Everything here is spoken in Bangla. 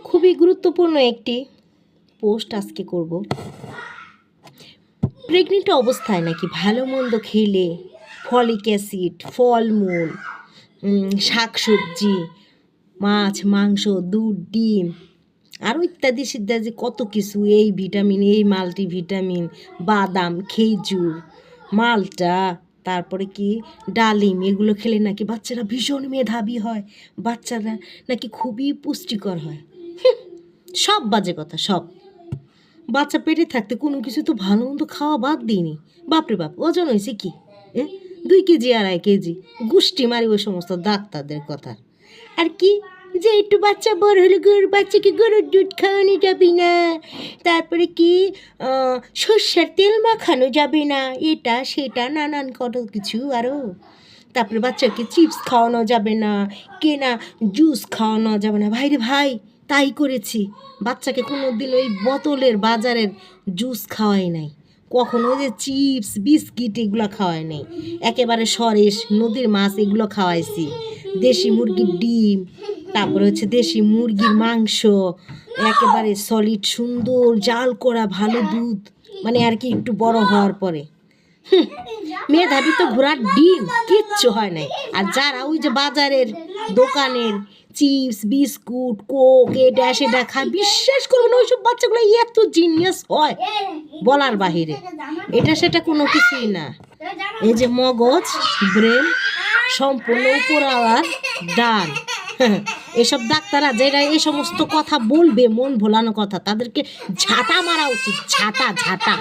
খুবই গুরুত্বপূর্ণ একটি পোস্ট আজকে করব। প্রেগনেন্ট অবস্থায় নাকি ভালো মন্দ খেলে ফলিক অ্যাসিড, ফলমূল, শাকসবজি, মাছ, মাংস, দুধ, ডিম আরও ইত্যাদি সিত্যাদি কত কিছু, এই ভিটামিন, এই মাল্টিভিটামিন, বাদাম, খেজুর, মালটা, তারপরে কি ডালিম, এগুলো খেলে নাকি বাচ্চারা ভীষণ মেধাবী হয়, বাচ্চারা নাকি খুবই পুষ্টিকর হয়। সব বাজে কথা, সব। বাচ্চা পেটে থাকতে কোনো কিছু তো ভালো মন্দ খাওয়া বাদ দিইনি। বাপরে বাপ, ওজন হয়েছে কি 2 কেজি 2.5 কেজি, গুষ্টি মারি ওই সমস্ত ডাক্তারদের কথা। আর কি যে একটু বাচ্চা বড় হলে গরুর বাচ্চাকে গরুর দুধ খাওয়ানো যাবে না, তারপরে কি সর্ষের তেল মাখানো যাবে না, এটা সেটা নানান কত কিছু আরও। তারপরে বাচ্চাকে চিপস খাওয়ানো যাবে না, কেনা জুস খাওয়ানো যাবে না। ভাই রে ভাই, তাই করেছি। বাচ্চাকে কোনো দিন ওই বোতলের বাজারের জুস খাওয়াই নাই, কখনো যে চিপস বিস্কিট এগুলো খাওয়াই নাই। একেবারে সরেস, নদীর মাছ এগুলো খাওয়াইছি, দেশি মুরগির ডিম, তারপরে হচ্ছে দেশি মুরগির মাংস, একেবারে সলিড সুন্দর জাল করা ভালো দুধ, মানে আর কি একটু বড় হওয়ার পরে। মেধাবী তো ঘোড়ার ডিম, কিচ্ছু হয় নাই। আর যারা ওই যে বাজারের দোকানের চিপস বিস্কুট কোক এটা সেটা খায়, বিশ্বাস করবো না, ওইসব বাচ্চাগুলো এত জিনিয়াস হয় বলার বাহিরে। এটা সেটা কোনো কিছুই না। এই যে মগজ, ব্রেন সম্পূর্ণ উপরাওয়ার ডান। এসব ডাক্তাররা যারা এই সমস্ত কথা বলবে, মন ভোলানো কথা, তাদেরকে ঝাঁটা মারা উচিত, ঝাঁটা ঝাঁটা।